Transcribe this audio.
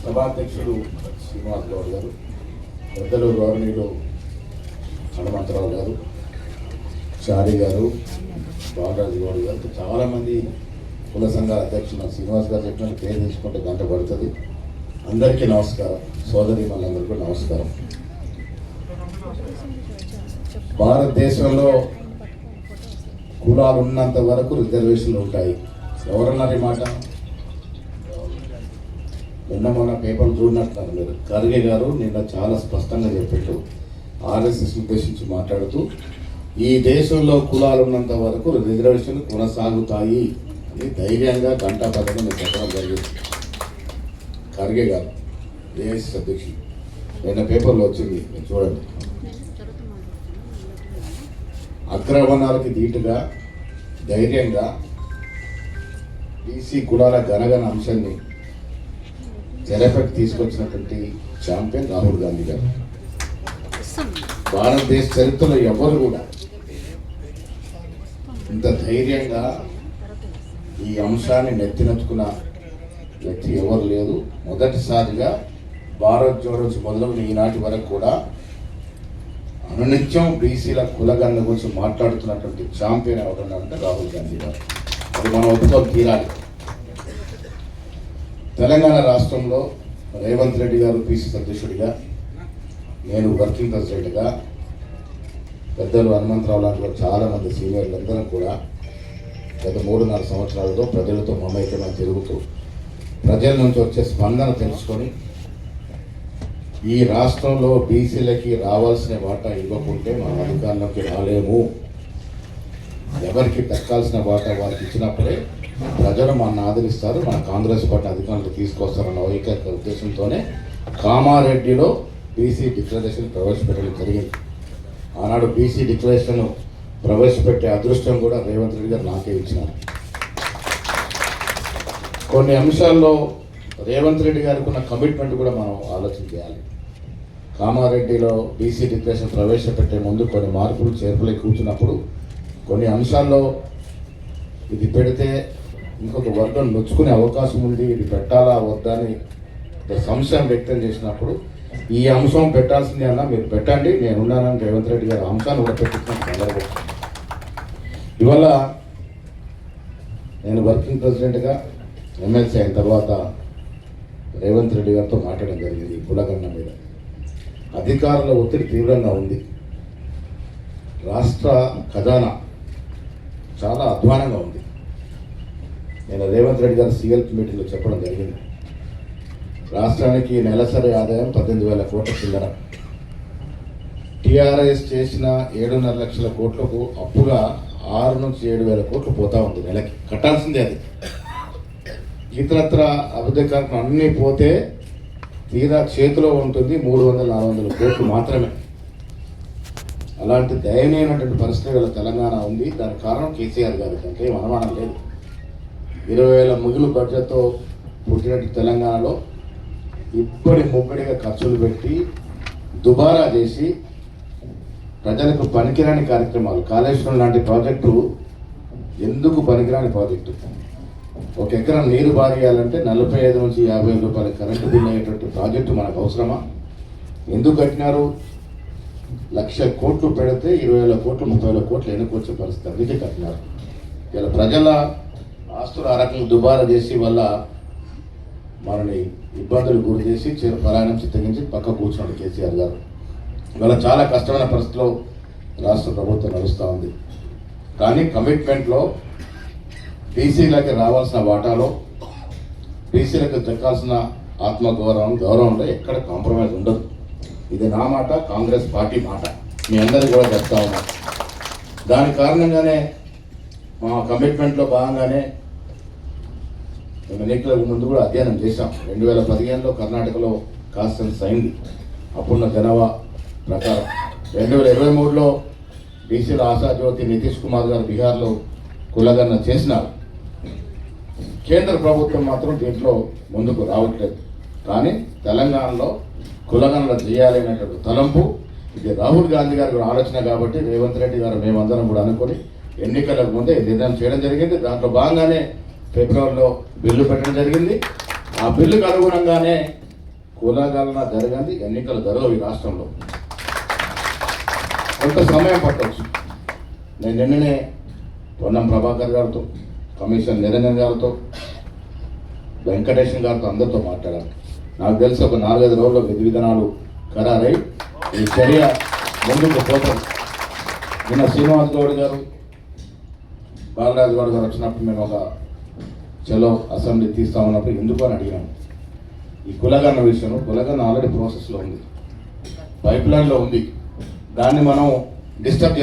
సభాధ్యక్షుడు శ్రీనివాస్ గౌడ్ గారు, పెద్దలు గౌరవనీయులు హనుమంతరావు గారు, చారి గారు, బాలరాజు గౌడ్ గారు, చాలామంది కుల సంఘాల అధ్యక్షులు శ్రీనివాస్ గారు చెప్పిన పేరు తీసుకుంటే గంట పడుతుంది. అందరికీ నమస్కారం. సోదరి మనందరికీ నమస్కారం. భారతదేశంలో కులాలు ఉన్నంత వరకు రిజర్వేషన్లు ఉంటాయి. ఎవరన్నారు ఈ మాట? మొన్న పేపర్లు చూడనట్టున్నారు మీరు. ఖర్గే గారు నిన్న చాలా స్పష్టంగా చెప్పారు. ఆర్ఎస్ఎస్ ఉద్దేశించి మాట్లాడుతూ ఈ దేశంలో కులాలు ఉన్నంత వరకు రిజర్వేషన్లు కొనసాగుతాయి అని ధైర్యంగా గంటాపథకం చెప్పడం జరిగింది. ఖర్గే గారు ఏఐసిసి అధ్యక్షుడు నిన్న పేపర్లో వచ్చింది, మీరు చూడండి. అగ్రవర్ణాలకి ధీటుగా ధైర్యంగా బీసీ కులాల గణగణ అంశాన్ని తెరపైకి తీసుకొచ్చినటువంటి ఛాంపియన్ రాహుల్ గాంధీ గారు. భారతదేశ చరిత్రలో ఎవరు కూడా ఇంత ధైర్యంగా ఈ అంశాన్ని నెత్తినెత్తుకున్న వ్యక్తి ఎవరు లేదు. మొదటిసారిగా భారత్ జోడో మొదలుకొని ఈనాటి వరకు కూడా అనునిత్యం బీసీల కులగన్న గురించి మాట్లాడుతున్నటువంటి ఛాంపియన్ ఎవరున్నారంటే రాహుల్ గాంధీ గారు. అది మనం ఒప్పుకొని తీరాలి. తెలంగాణ రాష్ట్రంలో రేవంత్ రెడ్డి గారు పిసిసి అధ్యక్షుడిగా, నేను వర్కింగ్ ప్రెసిడెంట్గా, పెద్దలు హనుమంతరావు లాంటి చాలామంది సీనియర్లు అందరం కూడా గత 3.5 సంవత్సరాలతో ప్రజలతో మమైక్యమై తిరుగుతూ ప్రజల నుంచి వచ్చే స్పందన తెలుసుకొని ఈ రాష్ట్రంలో బీసీలకి రావాల్సిన వాటా ఇవ్వకుంటే మనం అధికారంలోకి రాలేము, ఎవరికి దక్కాల్సిన వాటా వారికి ఇచ్చినప్పుడే ప్రజలు మన ఆదరిస్తారు, మన కాంగ్రెస్ పార్టీ అధికారులు తీసుకొస్తారన్న ఏకైక ఉద్దేశంతోనే కామారెడ్డిలో బీసీ డిక్లరేషన్ ప్రవేశపెట్టడం జరిగింది. ఆనాడు బీసీ డిక్లరేషన్ ప్రవేశపెట్టే అదృష్టం కూడా రేవంత్ రెడ్డి గారు నాకే ఇచ్చినారు. కొన్ని అంశాల్లో రేవంత్ రెడ్డి గారికి ఉన్న కమిట్మెంట్ కూడా మనం ఆలోచన చేయాలి. కామారెడ్డిలో బీసీ డిక్లరేషన్ ప్రవేశపెట్టే ముందు కొన్ని మార్పులు చేర్పులై కూర్చున్నప్పుడు కొన్ని అంశాల్లో ఇది పెడితే ఇంకొక వర్గం నొచ్చుకునే అవకాశం ఉంది, ఇది పెట్టాలా వద్దా అని సంశయం వ్యక్తం చేసినప్పుడు ఈ అంశం పెట్టాల్సిందే అన్నా, మీరు పెట్టండి, నేనున్నానని రేవంత్ రెడ్డి గారు అంశాన్ని కూడా పెట్టించిన సందర్భం. ఇవాళ నేను వర్కింగ్ ప్రెసిడెంట్గా ఎమ్మెల్సీ అయిన తర్వాత రేవంత్ రెడ్డి గారితో మాట్లాడడం జరిగింది. కులగన్న మీద అధికారుల ఒత్తిడి తీవ్రంగా ఉంది. రాష్ట్ర ఖజానా చాలా అధ్వానంగా ఉంది. నేను రేవంత్ రెడ్డి గారు సిఎల్పి మీటింగ్లో చెప్పడం జరిగింది. రాష్ట్రానికి నెలసరి ఆదాయం 18,000 కోట్ల చిల్లర. టీఆర్ఎస్ చేసిన 7.5 లక్షల కోట్లకు అప్పుగా 6 నుంచి 7,000 కోట్లు పోతా ఉంది నెలకి. కట్టాల్సిందే అది. ఇతరత్ర అభివృద్ధి కార్యక్రమం అన్నీ పోతే తీరా చేతిలో ఉంటుంది 300-400 కోట్లు మాత్రమే. అలాంటి దయనీయమైనటువంటి పరిస్థితుల తెలంగాణ ఉంది. దానికి కారణం కేసీఆర్ గారు, దానికి ఏం అనుమానం లేదు. 20,000 మిగులు బడ్జెట్తో పుట్టినట్టు తెలంగాణలో ఇప్పటి ముప్పటిగా ఖర్చులు పెట్టి దుబారా చేసి ప్రజలకు పనికిరాని కార్యక్రమాలు, కాళేశ్వరం లాంటి ప్రాజెక్టు ఎందుకు పనికిరాని ప్రాజెక్టు? 1 ఎకరం నీరు బారేయాలంటే 45 నుంచి 50 రూపాయల కరెంటు బిల్ అయ్యేటువంటి ప్రాజెక్టు మనకు అవసరమా? ఎందుకు కట్టినారు? 1,00,000 కోట్లు పెడితే 20,000 కోట్లు 30,000 కోట్లు ఎన్నుకొచ్చే పరిస్థితి, అందుకే కట్టినారు. ఇలా ప్రజల ఆస్తులు ఆ రకంగా దుబారా చేసి వల్ల మనని ఇబ్బందులు గురి చేసి ప్రయాణం చిత్తగించి పక్క కూర్చున్నాడు కేసీఆర్ గారు. ఇవాళ చాలా కష్టమైన పరిస్థితిలో రాష్ట్ర ప్రభుత్వం నడుస్తూ ఉంది. కానీ కమిట్మెంట్లో బీసీలకి రావాల్సిన వాటాలో, బీసీలకు దక్కాల్సిన గౌరవంలో ఎక్కడ కాంప్రమైజ్ ఉండదు. ఇది నా మాట, కాంగ్రెస్ పార్టీ మాట, మీ అందరికీ కూడా చెప్తా ఉన్నా. దాని కారణంగానే మా కమిట్మెంట్లో భాగంగానే మేము ఎన్నికలకు ముందు కూడా అధ్యయనం చేశాం. 2015లో కర్ణాటకలో కాన్స్టిట్యూన్సీ అయింది. అప్పుడున్న జనాభా ప్రకారం 2023లో బీసీల ఆశాజ్యోతి నితీష్ కుమార్ గారు బీహార్లో కులగన్న చేసినారు. కేంద్ర ప్రభుత్వం మాత్రం దీంట్లో ముందుకు రావట్లేదు. కానీ తెలంగాణలో కులగణన చేయాలి అనేటువంటి తలంపు, ఇది రాహుల్ గాంధీ గారి ఆలోచన కాబట్టి రేవంత్ రెడ్డి గారు మేమందరం కూడా అనుకొని ఎన్నికలకు ముందే నిర్ణయం చేయడం జరిగింది. దాంట్లో భాగంగానే ఫిబ్రవరిలో బిల్లు పెట్టడం జరిగింది. ఆ బిల్లుకు అనుగుణంగానే కులగలన జరగంది ఎన్నికలు జరగవు ఈ రాష్ట్రంలో. కొంత సమయం పట్టవచ్చు. నేను నిన్ననే పొన్నం ప్రభాకర్ గారితో, కమిషన్ నిరంజన్ గారితో, వెంకటేశ్వర గారితో అందరితో మాట్లాడాను. నాకు తెలిసి ఒక 4-5 రోజుల్లో విధి విధానాలు ఖరారై ఈ చర్య ముందుకు పోతాం. నిన్న శ్రీనివాస్ గౌడ్ గారు, బాలరాజు గౌడ్ గారు వచ్చినప్పుడు మేము ఒక చలో అసెంబ్లీ తీస్తామన్నప్పుడు ఎందుకు అని అడిగినాను. ఈ కులగన్న విషయం, కులగన్న ఆల్రెడీ ప్రాసెస్లో ఉంది, పైప్ లైన్లో ఉంది. దాన్ని మనం డిస్టర్బ్